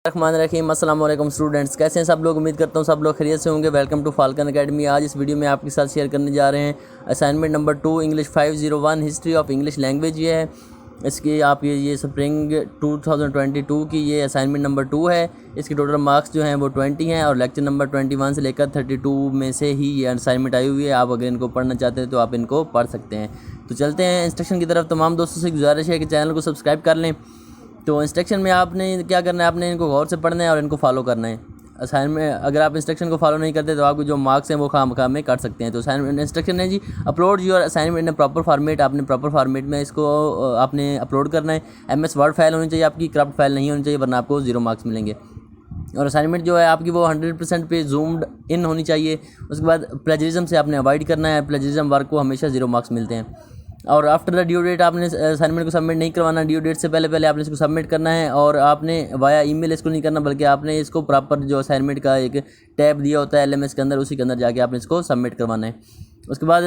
रहमान रहीम। अस्सलाम वालेकुम स्टूडेंट्स, कैसे हैं सब लोग। उम्मीद करता हूँ सब लोग खैरियत से होंगे। Welcome to Falcon academy. आज इस वीडियो में आपके साथ शेयर करने जा रहे हैं assignment number 2 English 501 history of English language. ये है इसकी आप ये स्प्रिंग 2022 की ये असाइनमेंट नंबर 2 है। इसके टोटल मार्क्स जो हैं वो 20 हैं और लेक्चर नंबर 21 से लेकर 32 में से ही ये असाइनमेंट आई हुई है। आप अगर इनको पढ़ना चाहते हैं तो आप इनको पढ़ सकते हैं। तो चलते हैं इंस्ट्रक्शन की तरफ। तमाम दोस्तों से गुजारिश है कि चैनल को सब्सक्राइब कर लें। तो इंस्ट्रक्शन में आपने क्या करना है, आपने इनको गौर से पढ़ना है और इनको फॉलो करना है। असाइनमेंट अगर आप इंस्ट्रक्शन को फॉलो नहीं करते तो आपके जो मार्क्स हैं वो खामखा में कट सकते हैं। तो असाइनमेंट इंस्ट्रक्शन है जी, upload your assignment in proper format. आपने प्रॉपर फॉर्मेट में इसको आपने अपलोड करना है। MS वर्ड फाइल होनी चाहिए आपकी, करप्ट फाइल नहीं होनी चाहिए वरना आपको 0 मार्क्स मिलेंगे। और असाइनमेंट जो है आपकी वो 100% पे जूम्ड इन होनी चाहिए। उसके बाद प्लेजरिज्म से आपने अवॉइड करना है। प्लेजरिज्म वर्क को हमेशा 0 मार्क्स मिलते हैं। और आफ्टर द ड्यू डेट आपने असाइनमेंट को सबमिट नहीं करवाना। ड्यू डेट से पहले आपने इसको सबमिट करना है और आपने वाया ईमेल इसको नहीं करना, बल्कि आपने इसको प्रॉपर जो असाइनमेंट का एक टैब दिया होता है LMS के अंदर, उसी के अंदर जाके आपने इसको सबमिट करवाना है। उसके बाद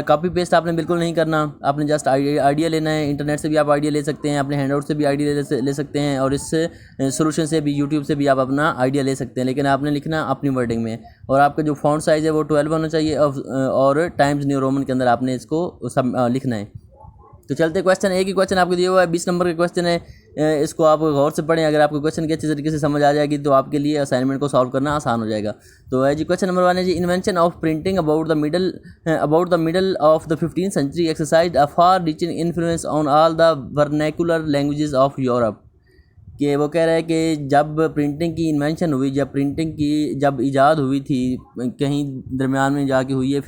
कॉपी पेस्ट आपने बिल्कुल नहीं करना। आपने जस्ट आइडिया लेना है। इंटरनेट से भी आप आइडिया ले सकते हैं, अपने हैंडआउट से भी आइडिया ले सकते हैं और इस सोल्यूशन से भी, यूट्यूब से भी आप अपना आइडिया ले सकते हैं। लेकिन आपने लिखना अपनी वर्डिंग में। और आपका जो फॉन्ट साइज़ है वो 12 होना चाहिए और टाइम्स न्यू रोमन के अंदर आपने इसको सब लिखना है। तो चलते क्वेश्चन, एक ही क्वेश्चन आपको दिया हुआ है, 20 नंबर का क्वेश्चन है। इसको आप गौर से पढ़ें। अगर आपको क्वेश्चन की अच्छी तरीके से समझ आ जाएगी तो आपके लिए असाइनमेंट को सॉल्व करना आसान हो जाएगा। तो है जी क्वेश्चन नंबर 1 है जी, invention of printing about the middle of the 15th century exercise a far reaching influence on all the vernacular languages of Europe. कि वो कह रहा है कि जब प्रिंटिंग की इन्वेंशन हुई, जब प्रिंटिंग की जब इजाद हुई थी, कहीं दरमियान में जाके हुई है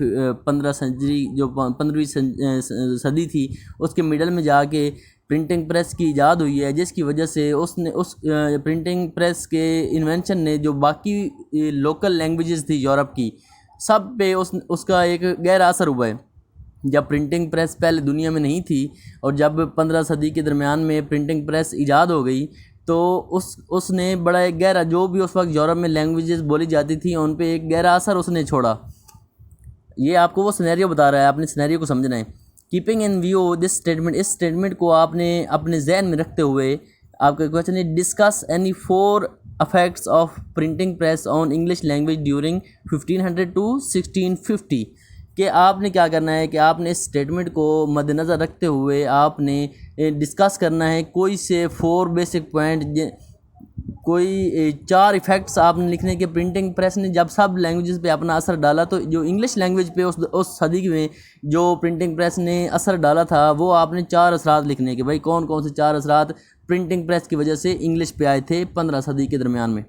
15 सेंचुरी, जो 15वीं सदी थी उसके मिडल में जाके प्रिंटिंग प्रेस की इजाद हुई है, जिसकी वजह से उसने उस प्रिंटिंग प्रेस के इन्वेंशन ने जो बाकी लोकल लैंग्वेजेस थी यूरोप की, सब पे उसका एक गहरा असर हुआ है। जब प्रिंटिंग प्रेस पहले दुनिया में नहीं थी और जब 15 सदी के दरमियान में प्रिंटिंग प्रेस इजाद हो गई तो उसने बड़ा एक गहरा, जो भी उस वक्त यूरोप में लैंग्वेजेस बोली जाती थी उन पे एक गहरा असर उसने छोड़ा। ये आपको वो सिनेरियो बता रहा है, आपने सिनेरियो को समझना है। Keeping in view this statement, इस स्टेटमेंट को आपने अपने जहन में रखते हुए आपका क्वेश्चन है, discuss any 4 effects of printing press on English language during 1500 to 1650। कि आपने क्या करना है कि आपने इस स्टेटमेंट को मद्देनज़र रखते हुए आपने डिस्कस करना है कोई से 4 बेसिक पॉइंट, कोई 4 इफ़ेक्ट्स आपने लिखने के प्रिंटिंग प्रेस ने जब सब लैंग्वेजेस पे अपना असर डाला। तो जो इंग्लिश लैंग्वेज पे उस सदी में जो प्रिंटिंग प्रेस ने असर डाला था वो आपने 4 असरात लिखने के, भाई कौन कौन से 4 असरात प्रिंटिंग प्रेस की वजह से इंग्लिश पे आए थे 15 सदी के दरमियान में।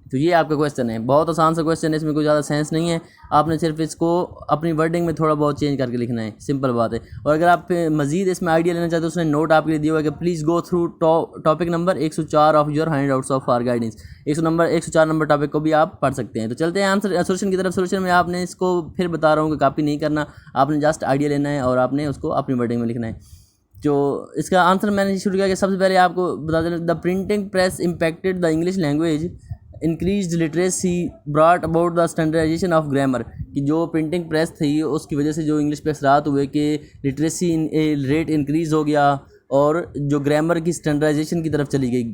तो ये आपका क्वेश्चन है, बहुत आसान सा क्वेश्चन है, इसमें कोई ज़्यादा सेंस नहीं है। आपने सिर्फ इसको अपनी वर्डिंग में थोड़ा बहुत चेंज करके लिखना है, सिंपल बात है। और अगर आप मज़ीद इसमें आइडिया लेना चाहते हो, उसने नोट आपके लिए दिया हुआ है कि please go through topic number 104 of your handouts of our guidance. 104 number topic को भी आप पढ़ सकते हैं। तो चलते हैं आंसर सोल्यूशन की तरफ। सोल्यूशन में आपने इसको फिर बता रहा हूँ कि कॉपी नहीं करना, आपने जस्ट आइडिया लेना है और आपने उसको अपनी वर्डिंग में लिखना है। जो इसका आंसर मैंने शुरू किया कि सबसे पहले आपको बता दें, the printing press impacted the English language, increase literacy, brought about the standardisation of grammar. कि जो प्रिंटिंग प्रेस थी उसकी वजह से जो इंग्लिश पे असरात हुए कि लिटरेसी रेट इंक्रीज़ हो गया और जो ग्रामर की स्टैंडर्डाइजेशन की तरफ चली गई,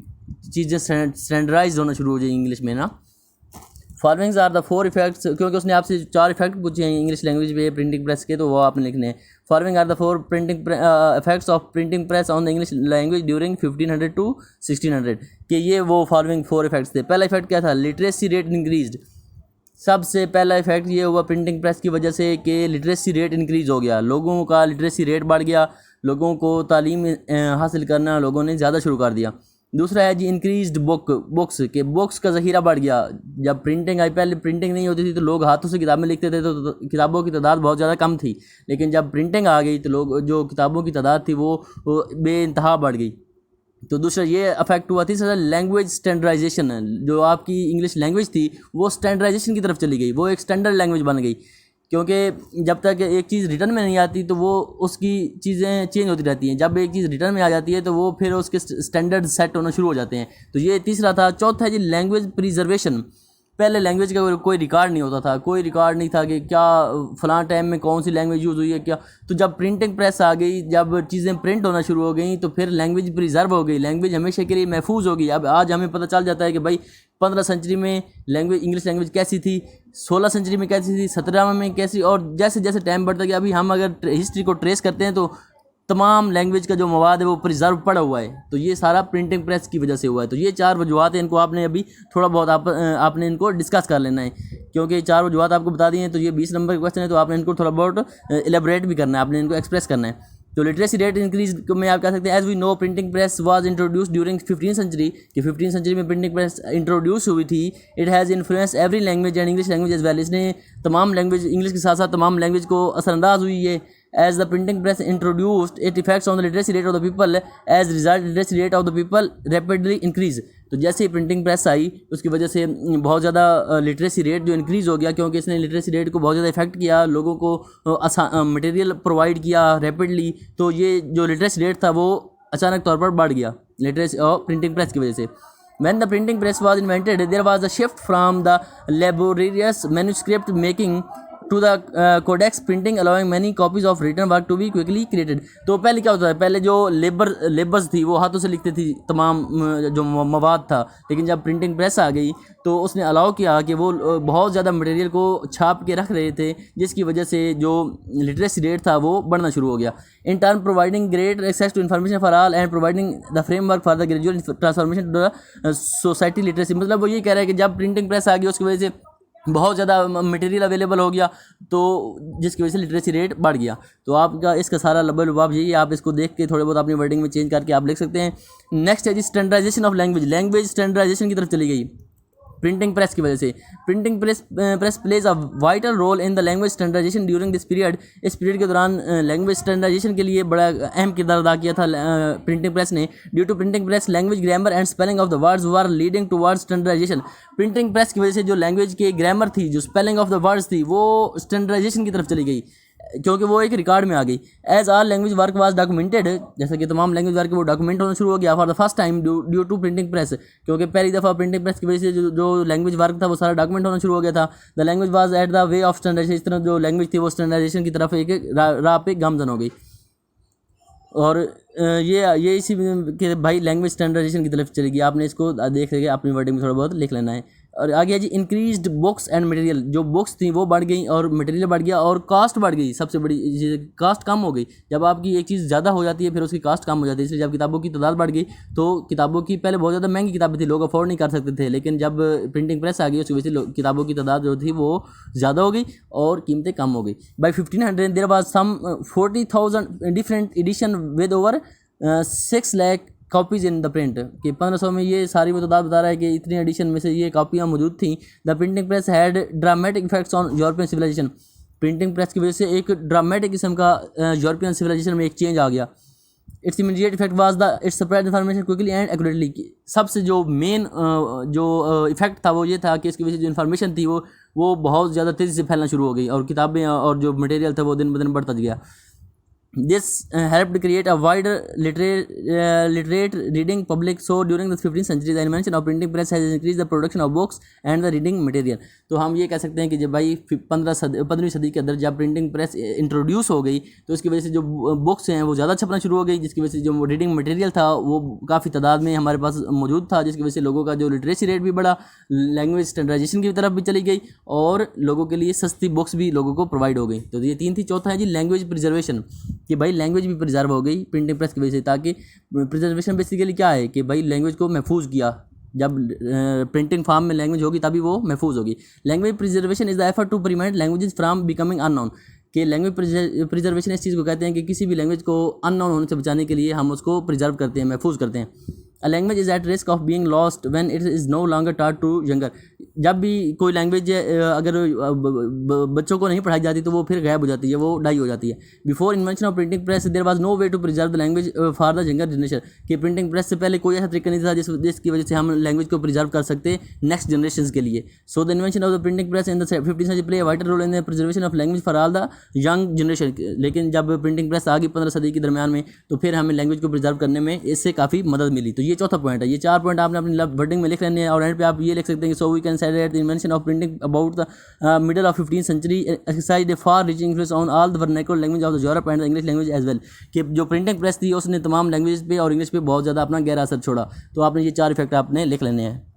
चीज़ें स्टैंडर्डाइज होना शुरू हो जाए इंग्लिश में ना। फॉलोइंग्स आर द 4 इफेक्ट्स, क्योंकि उसने आपसे 4 इफेक्ट पूछे हैं इंग्लिश लैंग्वेज पे प्रिंटिंग प्रेस के, तो वो आपने लिखने हैं। Following are the 4 printing effects of printing press on the English language during 1500 to 1600। कि ये वो फॉलोइंग 4 इफेक्ट्स थे। पहला इफेक्ट क्या था, लिटरेसी रेट इंक्रीज्ड। सबसे पहला इफेक्ट ये हुआ प्रिंटिंग प्रेस की वजह से कि लिटरेसी रेट इंक्रीज़ हो गया, लोगों का लिटरेसी रेट बढ़ गया, लोगों को तालीम हासिल करना लोगों ने ज़्यादा शुरू कर दिया। दूसरा है जी इंक्रीज्ड बुक्स, के बुक्स का ज़ख़ीरा बढ़ गया। जब प्रिंटिंग आई, पहले प्रिंटिंग नहीं होती थी तो लोग हाथों से किताबें लिखते थे, तो किताबों की तादाद बहुत ज़्यादा कम थी। लेकिन जब प्रिंटिंग आ गई तो लोग जो किताबों की तादाद थी वो बेइंतहा बढ़ गई। तो दूसरा ये अफेक्ट हुआ। तीसरा लैंग्वेज स्टैंडर्डाइजेशन, जो आपकी इंग्लिश लैंग्वेज थी वो स्टैंडर्डाइजेशन की तरफ चली गई, वो एक स्टैंडर्ड लैंग्वेज बन गई। क्योंकि जब तक एक चीज़ रिटर्न में नहीं आती तो वो उसकी चीज़ें चेंज होती रहती हैं, जब एक चीज़ रिटर्न में आ जाती है तो वो फिर उसके स्टैंडर्ड सेट होना शुरू हो जाते हैं। तो ये तीसरा था। चौथा है जी लैंग्वेज प्रिजर्वेशन, पहले लैंग्वेज का कोई रिकॉर्ड नहीं होता था, कोई रिकॉर्ड नहीं था कि क्या फ़लाँ टाइम में कौन सी लैंग्वेज यूज़ हुई है क्या। तो जब प्रिंटिंग प्रेस आ गई, जब चीज़ें प्रिंट होना शुरू हो गई, तो फिर लैंग्वेज प्रिजर्व हो गई, लैंग्वेज हमेशा के लिए महफूज हो गई। अब आज हमें पता चल जाता है कि भाई 15 सेंचुरी में लैंग्वेज, इंग्लिश लैंग्वेज कैसी थी, 16 सेंचुरी में कैसी थी, 17 में कैसी, और जैसे जैसे टाइम बढ़ता गया, अभी हम अगर हिस्ट्री को ट्रेस करते हैं तो तमाम लैंग्वेज का जो मवाद है वो प्रिजर्व पड़ा हुआ है। तो ये सारा प्रिंटिंग प्रेस की वजह से हुआ है। तो ये 4 वजूहत हैं, इनको आपने अभी थोड़ा बहुत आपने इनको डिस्कस कर लेना है, क्योंकि 4 वजूहत आपको बता दी हैं। तो ये 20 नंबर का क्वेश्चन है, तो आपने इनको थोड़ा बहुत एलेबरेट भी करना है, आपने इनको एक्सप्रेस करना है। तो लिटरेसी रेट इंक्रीज में आप कह सकते हैं, as we know printing press was introduce during 15th century, कि 15th सेंचुरी में प्रिंटिंग प्रेस इंट्रोड्यूस हुई थी। It has influence every language and English language as well, इसने तमाम लैंग्वेज, इंग्लिश के साथ साथ तमाम लैंग्वेज को असरअंदाज हुई है। As the printing press introduced, it effects on the literacy rate of the people. As result, literacy rate of the people rapidly increase. तो जैसे ही प्रिंटिंग प्रेस आई, उसकी वजह से बहुत ज़्यादा लिटरेसी रेट जो इंक्रीज़ हो गया, क्योंकि इसने लिटरेसी रेट को बहुत ज़्यादा इफेक्ट किया, लोगों को मटेरियल प्रोवाइड किया रैपिडली। तो ये जो लिटरेसी रेट था वो अचानक तौर पर बढ़ गया लिटरेसी और प्रिंटिंग प्रेस की वजह से। When the printing press was invented, there was a shift from the laborious manuscript making to the codex printing, allowing many copies of written work to be quickly created. तो पहले क्या होता है, पहले जो लेबर्स थी वो हाथों से लिखती थी तमाम जो मवाद था, लेकिन जब प्रिंटिंग प्रेस आ गई तो उसने अलाउ किया कि वो बहुत ज़्यादा मटेरियल को छाप के रख रहे थे, जिसकी वजह से जो लिटरेसी रेट था वो बढ़ना शुरू हो गया। In term providing great access to information for all and providing the framework for the gradual transformation to the society literacy. मतलब वो ये कह रहा है कि जब प्रिंटिंग प्रेस आ गई उसकी वजह से बहुत ज़्यादा मटेरियल अवेलेबल हो गया, तो जिसकी वजह से लिटरेसी रेट बढ़ गया। तो आपका इसका सारा लबल लुबाब यही है, आप इसको देख के थोड़े बहुत अपनी वर्डिंग में चेंज करके आप लिख सकते हैं। नेक्स्ट है जी standardisation of language, language standardisation की तरफ चली गई प्रिंटिंग प्रेस की वजह से। Printing press plays a vital role in the language standardisation during this period. इस पीरियड के दौरान लैंग्वेज स्टैंडर्डाइजेशन के लिए बड़ा अहम किरदार अदा किया था प्रिंटिंग प्रेस ने। Due to printing press language grammar and spelling of the words were leading towards standardisation. Printing press की वजह से जो लैंग्वेज के ग्रामर थी, जो स्पेलिंग ऑफ द वर्ड्स थी, वो स्टैंडर्डाइजेशन की तरफ चली गई, क्योंकि वो एक रिकॉर्ड में आ गई। As all language work was documented, जैसे कि तमाम लैंग्वेज वर्क वो डॉक्यूमेंट होना शुरू हो गया for the first time due to printing press, क्योंकि पहली दफ़ा प्रिंटिंग प्रेस की वजह से जो लैंग्वेज वर्क था वो सारा डॉक्यूमेंट होना शुरू हो गया था। The language was at the way of standardisation, इस तरह जो लैंग्वेज थी वो स्टैंडर्डाइजेशन की तरफ एक राह पे गामजन हो गई। और ये इसी के भाई लैंग्वेज स्टैंडर्डाइजेशन की तरफ चलेगी, आपने इसको देख करके अपनी वर्डिंग में थोड़ा बहुत लिख लेना है। और आगे है जी इंक्रीज्ड बुक्स एंड मटेरियल, जो बुक्स थी वो बढ़ गई और मटेरियल बढ़ गया और कास्ट बढ़ गई। सबसे बड़ी कास्ट कम हो गई, जब आपकी एक चीज़ ज़्यादा हो जाती है फिर उसकी कास्ट कम हो जाती है, इसलिए जब किताबों की तादाद बढ़ गई तो किताबों की पहले बहुत ज़्यादा महंगी किताबें थी, लोग अफोर्ड नहीं कर सकते थे, लेकिन जब प्रिंटिंग प्रेस आ गई उसकी वजह से किताबों की तादाद जो थी वो ज़्यादा हो गई और कीमतें कम हो गई। By 1500 there was some 40,000 different edition with over 6 lakh copies in the print, कि 1500 में ये सारी वो तादाद बता रहा है कि इतनी एडिशन में से ये कॉपियाँ मौजूद थी। The printing press had dramatic effects on European civilisation. Printing press की वजह से एक ड्रामेटिक किस्म का यूरोपियन सिविलाइजेशन में एक चेंज आ गया। It's immediate effect was the it's spread information quickly and accurately. सबसे जो मेन जो इफेक्ट था वो ये था कि इसकी वजह से जो इन्फॉर्मेशन थी वो बहुत ज़्यादा तेज़ी से फैलना शुरू हो गई और किताबें और जो मटेरियल था वो दिन ब दिन बढ़ता गया। This helped create a wider literate reading public. So during the 15th century, the invention of printing press has increased the production of books and the reading material. तो हम ये कह सकते हैं कि जब भाई 15वीं सदी के अंदर जब प्रिंटिंग प्रेस इंट्रोड्यूस हो गई तो इसकी वजह से जो बुक्स हैं वो ज़्यादा छपना शुरू हो गई, जिसकी वजह से जो रीडिंग मटेरियल था वो काफ़ी तादाद में हमारे पास मौजूद था, जिसकी वजह से लोगों का जो लिटरेसी रेट भी बढ़ा, लैंग्वेज स्टैंडर्डाइजेशन की तरफ भी चली गई और लोगों के लिए सस्ती बुक्स भी लोगों को प्रोवाइड हो गई। तो ये 3 थी। चौथा है जी लैंग्वेज प्रिजर्वेशन, कि भाई लैंग्वेज भी प्रिजर्व हो गई प्रिंटिंग प्रेस की वजह से। ताकि प्रिजर्वेशन बेसिकली क्या है कि भाई लैंग्वेज को महफूज किया, जब प्रिंटिंग फॉर्म में लैंग्वेज होगी तभी वो महफूज होगी। Language preservation is the effort to prevent languages from becoming unknown, कि लैंग्वेज प्रिजर्वेशन इस चीज़ को कहते हैं कि किसी भी लैंग्वेज को अननोन होने से बचाने के लिए हम उसको प्रिजर्व करते हैं, महफूज करते हैं। A language is at risk of being lost when it is no longer taught to younger. जब भी कोई लैंग्वेज अगर बच्चों को नहीं पढ़ाई जाती तो वो फिर गायब हो जाती है, वो डाई हो जाती है। Before invention of printing press there was no way to preserve the language for the younger generation, कि प्रिंटिंग प्रेस से पहले कोई ऐसा तरीका नहीं था जिसकी वजह से हम लैंग्वेज को प्रिजर्व कर सकते नेक्स्ट जनरेशन के लिए। So the invention of the printing press in the 15th century play a vital role in the preservation of language for all the young generation. लेकिन जब प्रिंटिंग प्रेस आ गई 15 सदी के दरमियान में तो फिर हमें लैंग्वेज को प्रिजर्व करने में इससे काफ़ी मदद मिली। तो ये चौथा पॉइंट है। ये 4 पॉइंट आपने अपनी वर्डिंग में लिख लेने हैं और एंड पे आप ये लिख सकते हैं कि so we can said that the invention of printing about the middle of 15th century exercised a far-reaching influence on all the vernacular language of the Europe and the English language as well। कि जो printing press थी उसने तमाम language पे और English पे बहुत ज़्यादा अपना गहरा असर छोड़ा। तो आपने ये 4 इफेक्ट आपने लिख लेने हैं।